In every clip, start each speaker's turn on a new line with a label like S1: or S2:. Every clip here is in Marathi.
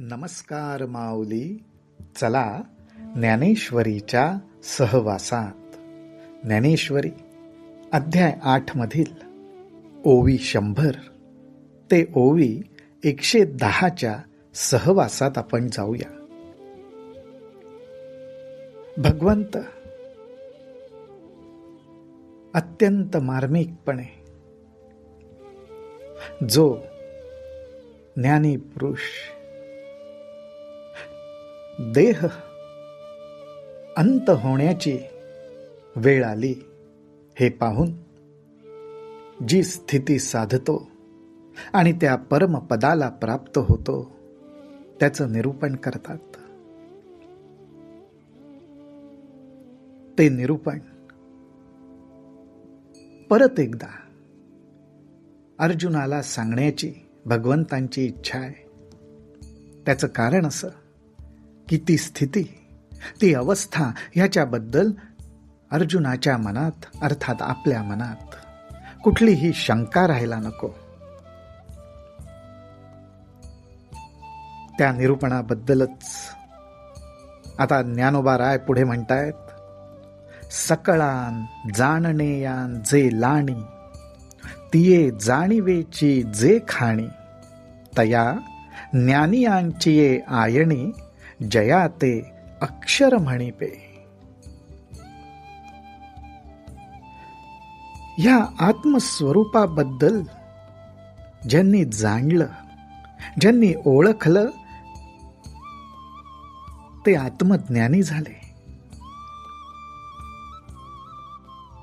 S1: नमस्कार माऊली. चला ज्ञानेश्वरीच्या सहवासात. ज्ञानेश्वरी अध्याय 8 मधील ओवी 100 ते ओवी 110च्या सहवासात आपण जाऊया. भगवंत अत्यंत मार्मिकपणे जो ज्ञानी पुरुष देह अंत होण्याची वेळ आली हे पाहून जी स्थिती साधतो आणि त्या परमपदाला प्राप्त होतो त्याचं निरूपण करतात. ते निरूपण परत एकदा अर्जुनाला सांगण्याची भगवंतांची इच्छा आहे. त्याचं कारण असं की ती स्थिती, ती अवस्था याच्याबद्दल अर्जुनाच्या मनात, अर्थात आपल्या मनात कुठलीही शंका राहायला नको. त्या निरूपणाबद्दलच आता ज्ञानोबा राय पुढे म्हणतायत, सकळान जाणणेयान जे लाणी, तिये जाणीवेची जे खाणी, तया ज्ञानियांचिये आयणी, जया ते अक्षर म्हणिपे. या आत्मस्वरूपाबद्दल ज्यांनी जाणलं, ज्यांनी ओळखलं, ते आत्मज्ञानी झाले.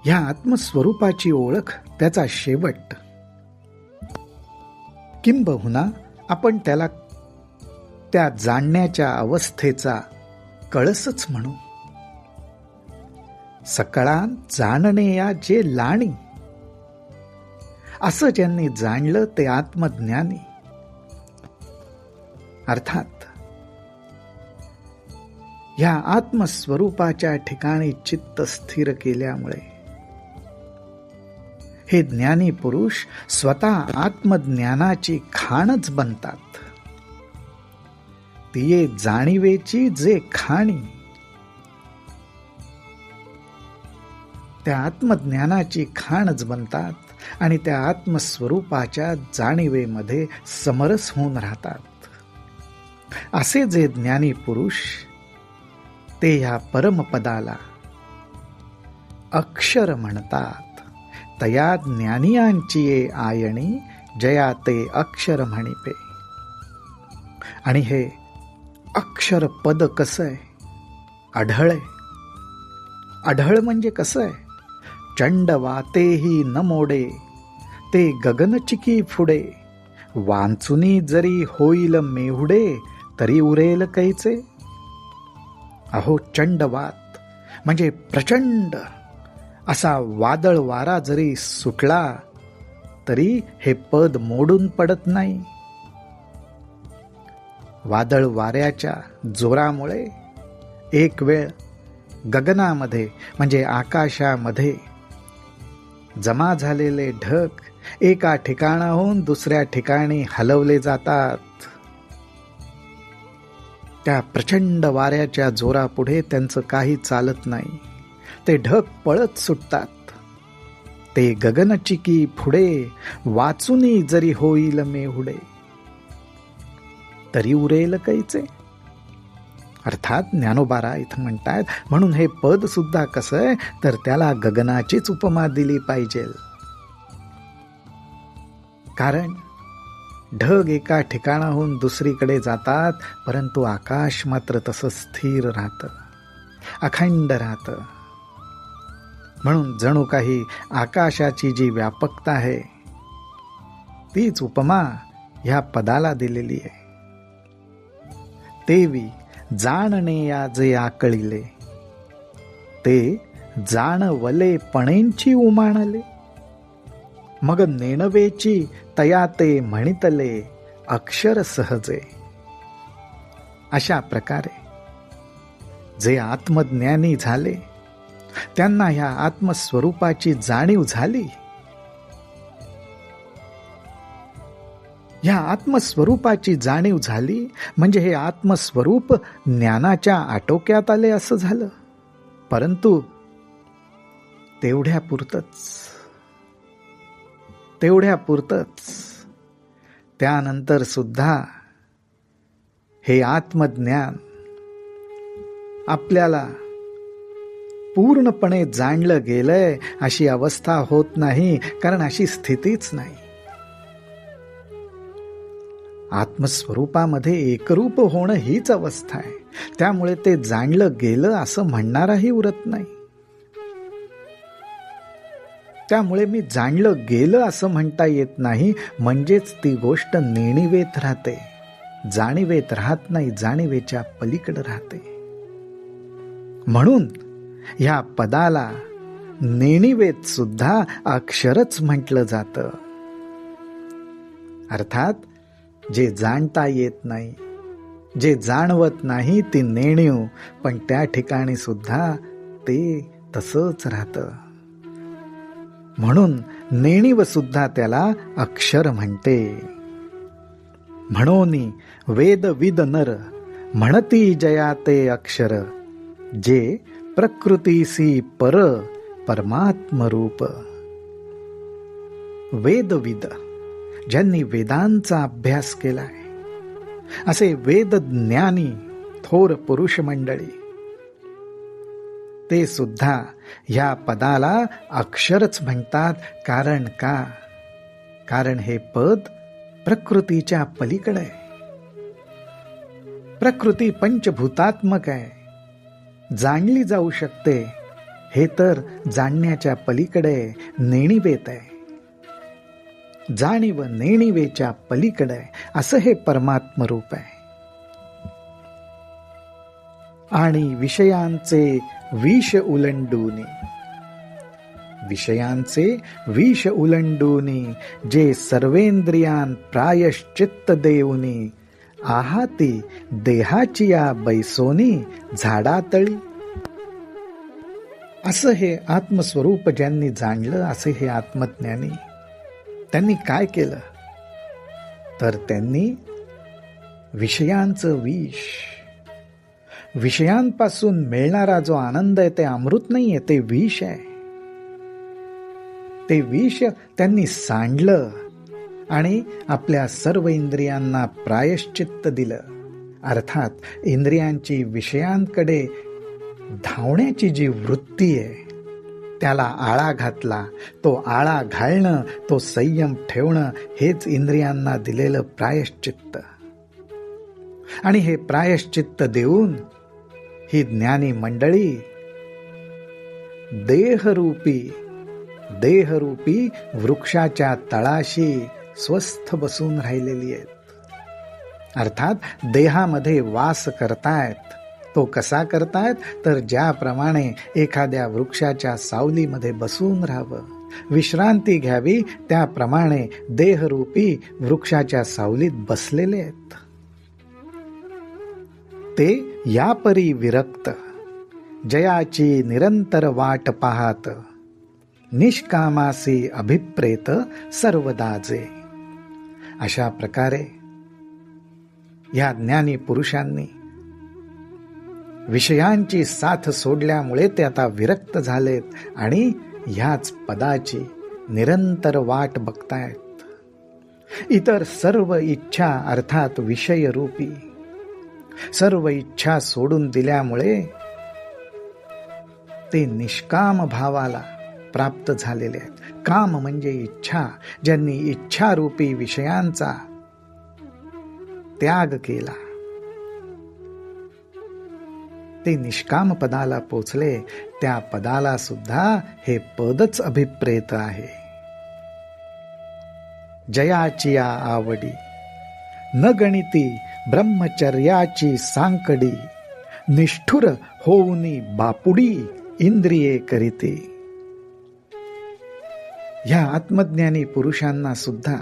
S1: या आत्मस्वरूपाची ओळख, त्याचा शेवट, किंबहुना आपण त्याला त्या जाणण्याच्या अवस्थेचा कळसच म्हणू. सकळान जाणणेया जे लाणी, असं ज्यांनी जाणलं ते आत्मज्ञानी. अर्थात या आत्मस्वरूपाच्या ठिकाणी चित्त स्थिर केल्यामुळे हे ज्ञानी पुरुष स्वतः आत्मज्ञानाची खाणच बनतात. तिये जाणीवेची जे खाणी, त्या आत्मज्ञानाची खाणच बनतात आणि त्या आत्मस्वरूपाच्या जाणीवेमध्ये समरस होऊन राहतात. असे जे ज्ञानी पुरुष, ते ह्या परमपदाला अक्षर म्हणतात. तया ज्ञानियांची आयणी, जया ते अक्षर म्हणिपे. आणि हे अक्षर पद कसं आहे? अढळ आहे. अढळ म्हणजे कसं आहे? चंड वातेही न मोडे, ते गगनचिकी फुडे, वांचुनी जरी होईल मेहुडे, तरी उरेल कैचे. अहो, चंडवात म्हणजे प्रचंड असा वादळ वारा जरी सुटला तरी हे पद मोडून पडत नाही. वादळ वाऱ्याच्या जोरामुळे एक वेळ गगनामध्ये म्हणजे आकाशामध्ये जमा झालेले ढग एका ठिकाणाहून दुसऱ्या ठिकाणी हलवले जातात. त्या प्रचंड वाऱ्याच्या जोरापुढे त्यांचं काही चालत नाही. ते ढग पळत सुटतात. ते गगनचिकी फुडे, वाचुनी जरी होईल मेहुडे, तरी उरेल कैचे. अर्थात ज्ञानोबा इथं म्हणतात, म्हणून हे पद सुद्धा कसं आहे तर त्याला गगनाचीच उपमा दिली पाहिजे. कारण ढग एका ठिकाणाहून दुसरीकडे जातात, परंतु आकाश मात्र तसं स्थिर राहतं, अखंड राहतं. म्हणून जणू काही आकाशाची जी व्यापकता आहे तीच उपमा ह्या पदाला दिलेली आहे. तेवी जाणणेया जे आकळिले, ते जाणवले पणेंची उमाणले, मग नेणवेची तया ते म्हणितले, अक्षर सहजे. अशा प्रकारे जे आत्मज्ञानी झाले, त्यांना ह्या आत्मस्वरूपाची जाणीव झाली. ह्या आत्मस्वरूपाची जाणीव झाली म्हणजे हे आत्मस्वरूप ज्ञानाच्या आटोक्यात आले असं झालं. परंतु तेवढ्यापुरतंच. त्यानंतर सुद्धा हे आत्मज्ञान आपल्याला पूर्णपणे जाणलं गेलंय अशी अवस्था होत नाही, कारण अशी स्थितीच नाही. आत्मस्वरूपामध्ये एकरूप होणं हीच अवस्था आहे. त्यामुळे ते जाणलं गेलं असं म्हणणाराही उरत नाही. त्यामुळे मी जाणलं गेलं असं म्हणता येत नाही, म्हणजेच ती गोष्ट नेणिवेत राहते, जाणीवेत राहत नाही, जाणीवेच्या पलीकडे राहते. म्हणून ह्या पदाला नेणिवेत सुद्धा अक्षरच म्हटलं जातं. अर्थात जे जाणता येत नाही, जे जाणवत नाही ती नेणीव, पण त्या ठिकाणी सुद्धा ते तसंच राहतं. म्हणून नेणीव सुद्धा त्याला अक्षर म्हणते. म्हणोनी वेदविद नर म्हणती जया ते अक्षर, जे प्रकृतीसी परमात्मरूप. वेदविद, ज्यांनी वेदांचा अभ्यास केलाय, असे वेदज्ञानी थोर पुरुष मंडळी, ते सुद्धा ह्या पदाला अक्षरच म्हणतात. कारण का? कारण हे पद प्रकृतीच्या पलीकडे आहे. प्रकृती पंचभूतात्मक आहे, जाणली जाऊ शकते. हे तर जाणण्याच्या पलीकडे नेणिवेत आहे. जाणीव नेणिवेच्या पलीकडे असं हे परमात्मरूप आहे. आणि विषयांचे विष उलंडूनी जे सर्वेंद्रियां प्रायश्चित्त देऊनी, आहाती देहाची या बैसोनी झाडातळी. असं हे आत्मस्वरूप ज्यांनी जाणलं, असे हे आत्मज्ञानी, त्यांनी काय केलं तर त्यांनी विषयांचं विष, विषयांपासून मिळणारा जो आनंद आहे ते अमृत नाही आहे, ते विष आहे. ते विष त्यांनी सांडलं आणि आपल्या सर्व इंद्रियांना प्रायश्चित्त दिलं. अर्थात इंद्रियांची विषयांकडे धावण्याची जी वृत्ती आहे त्याला आळा घातला. तो आळा घालणं, तो संयम ठेवणं, हेच इंद्रियांना दिलेलं प्रायश्चित्त. आणि हे प्रायश्चित्त देऊन ही ज्ञानी मंडळी देहरूपी वृक्षाच्या तळाशी स्वस्थ बसून राहिलेली आहेत. अर्थात देहामध्ये वास करतायत. तो कसा करतायत तर ज्याप्रमाणे एखाद्या वृक्षाच्या सावलीमध्ये बसून राहावं, विश्रांती घ्यावी, त्याप्रमाणे देहरूपी वृक्षाच्या सावलीत बसलेले आहेत. ते यापरी विरक्त, जयाची निरंतर वाट पाहात, निष्कामासी अभिप्रेत सर्वदाजे. अशा प्रकारे या ज्ञानी पुरुषांनी विषयांची साथ सोडल्यामुळे ते आता विरक्त झालेत आणि ह्याच पदाची निरंतर वाट बघतायत. इतर सर्व इच्छा अर्थात विषयरूपी सर्व इच्छा सोडून दिल्यामुळे ते निष्काम भावाला प्राप्त झालेले आहेत. काम म्हणजे इच्छा. ज्यांनी इच्छारूपी विषयांचा त्याग केला ते निष्काम पदाला पोचले. त्या पदाला सुद्धा हे पदच अभिप्रेत आहे. जयाची या आवडी न गणिती ब्रह्मचर्याची सांकडी, निष्ठुर होऊनी बापुडी इंद्रिये करीते. ह्या आत्मज्ञानी पुरुषांना सुद्धा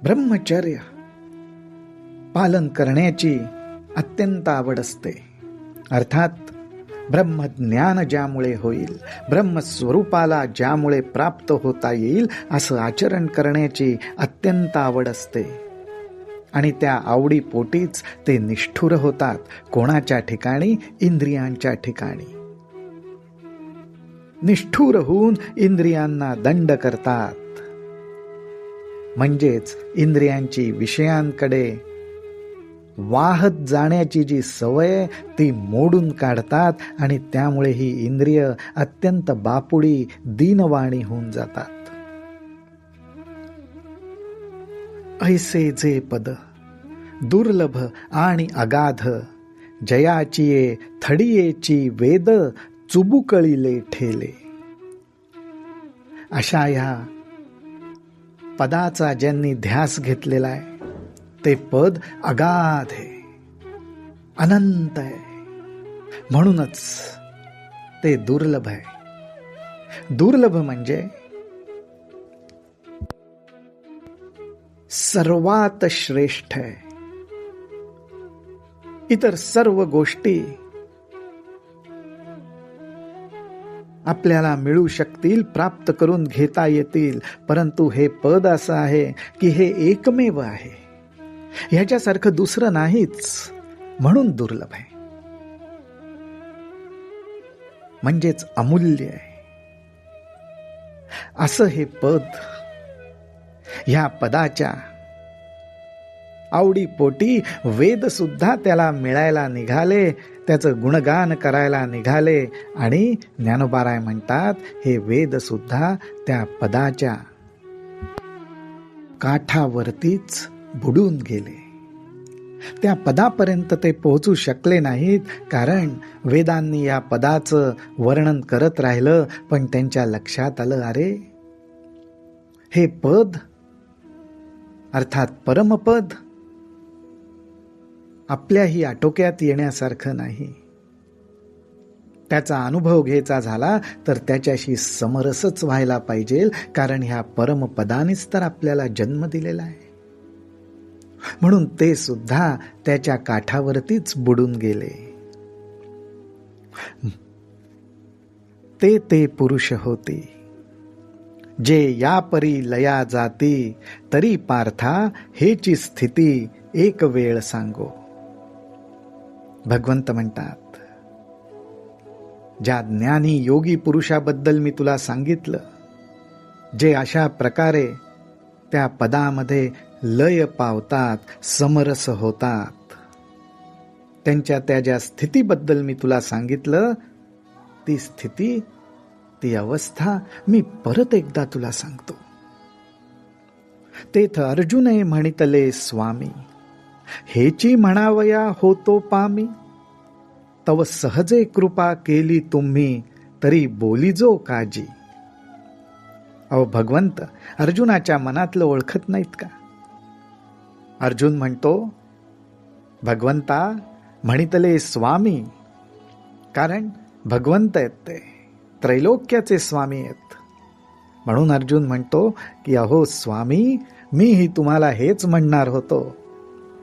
S1: ब्रह्मचर्य पालन करण्याची अत्यंत आवड असते. अर्थात ब्रह्मज्ञान ज्यामुळे होईल, ब्रह्मस्वरूपाला ज्यामुळे प्राप्त होता येईल असं आचरण करण्याची अत्यंत आवड असते. आणि त्या आवडीपोटीच ते निष्ठुर होतात. कोणाच्या ठिकाणी? इंद्रियांच्या ठिकाणी. निष्ठुर होऊन इंद्रियांना दंड करतात. म्हणजेच इंद्रियांची विषयांकडे वाहत जाण्याची जी सवय ती मोडून काढतात आणि त्यामुळे ही इंद्रिय अत्यंत बापुडी, दीनवाणी होऊन जातात. ऐसे जे पद दुर्लभ आणि अगाध, जयाचिये थडियेची वेद चुबुकळिले ठेले. अशा ह्या पदाचा ज्यांनी ध्यास घेतलेला आहे ते पद अगाध आहे, अनंत आहे, म्हणूनच ते दुर्लभ आहे. दुर्लभ म्हणजे सर्वात श्रेष्ठ आहे. इतर सर्व गोष्टी आपल्याला मिळू शकतील, प्राप्त करून घेता येतील, परंतु हे पद असं आहे की हे एकमेव आहे, ह्याच्यासारखं दुसरं नाहीच, म्हणून दुर्लभ आहे. म्हणजेच अमूल्य आहे. असं हे पद. ह्या पदाच्या आवडीपोटी वेद सुद्धा त्याला मिळायला निघाले, त्याचं गुणगान करायला निघाले. आणि ज्ञानोबाराय म्हणतात हे वेद सुद्धा त्या पदाच्या काठावरतीच बुडून गेले. त्या पदापर्यंत ते पोहोचू शकले नाहीत, कारण वेदांनी या पदाचं वर्णन करत राहिलं. पण त्यांच्या लक्षात आलं, अरे हे पद अर्थात परमपद आपल्याही आटोक्यात येण्यासारखं नाही. त्याचा अनुभव घ्यायचा झाला तर त्याच्याशी समरसच व्हायला पाहिजे, कारण ह्या परमपदानेच तर आपल्याला जन्म दिलेला आहे. म्हणून ते सुद्धा त्याच्या काठावरतीच बुडून गेले. ते पुरुष होते जे या परी लया जाती, तरी पार्था हेची स्थिती एक वेळ सांगो. भगवंत म्हणतात, ज्या ज्ञानी योगी पुरुषाबद्दल मी तुला सांगितलं, जे अशा प्रकारे त्या पदामध्ये लय पावतात, समरस होतात, त्यांच्या त्या ज्या स्थितीबद्दल मी तुला सांगितलं, ती स्थिती, ती अवस्था मी परत एकदा तुला सांगतो. तेथ अर्जुने म्हणितले स्वामी, हेची म्हणावया होतो पामी, तव सहजे कृपा केली तुम्ही, तरी बोलिजो काजी. अहो भगवंत अर्जुनाच्या मनातलं ओळखत नाहीत का? अर्जुन म्हणतो, भगवंता म्हणितले स्वामी, कारण भगवंत आहेत, ते त्रैलोक्याचे स्वामी आहेत. म्हणून अर्जुन म्हणतो की अहो स्वामी, मीही तुम्हाला हेच म्हणणार होतो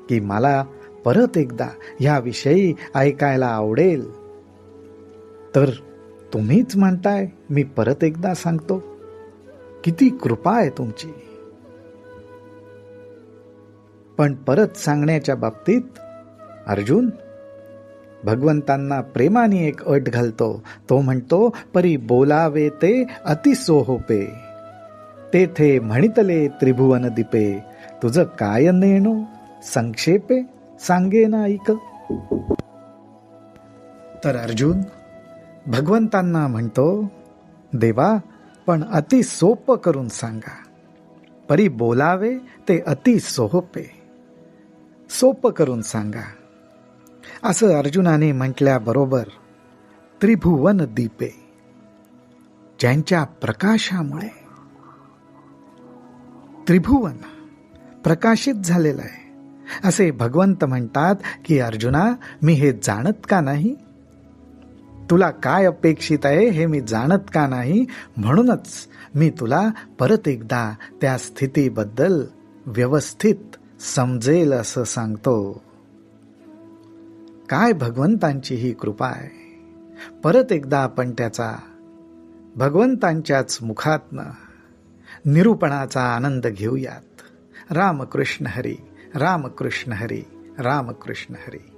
S1: की मला परत एकदा ह्याविषयी ऐकायला आवडेल, तर तुम्हीच म्हणताय मी परत एकदा सांगतो. किती कृपा आहे तुमची. पण परत सांगण्याच्या बाबतीत अर्जुन भगवंतांना प्रेमाने एक अट घालतो. तो म्हणतो, परी बोलावे ते अति सोहोपे, तेथे म्हणितले त्रिभुवन दीपे, तुझं काय नेणो संक्षेपे, सांगे ना ऐक. तर अर्जुन भगवंतांना म्हणतो, देवा पण अति सोप करून सांगा. परी बोलावे ते अति सोहपे, सोप करून सांगा. असं अर्जुनाने म्हटल्याबरोबर त्रिभुवन दीपे, ज्यांच्या प्रकाशामुळे त्रिभुवन प्रकाशित झालेलं आहे, असे भगवंत म्हणतात की अर्जुना, मी हे जाणत का नाही? तुला काय अपेक्षित आहे हे मी जाणत का नाही? म्हणूनच मी तुला परत एकदा त्या स्थितीबद्दल व्यवस्थित समजेल असं सांगतो. काय भगवंतांची ही कृपा आहे. परत एकदा आपण त्याचा भगवंतांच्याच मुखातनं निरूपणाचा आनंद घेऊयात. रामकृष्ण हरी, रामकृष्ण हरी, रामकृष्ण हरी.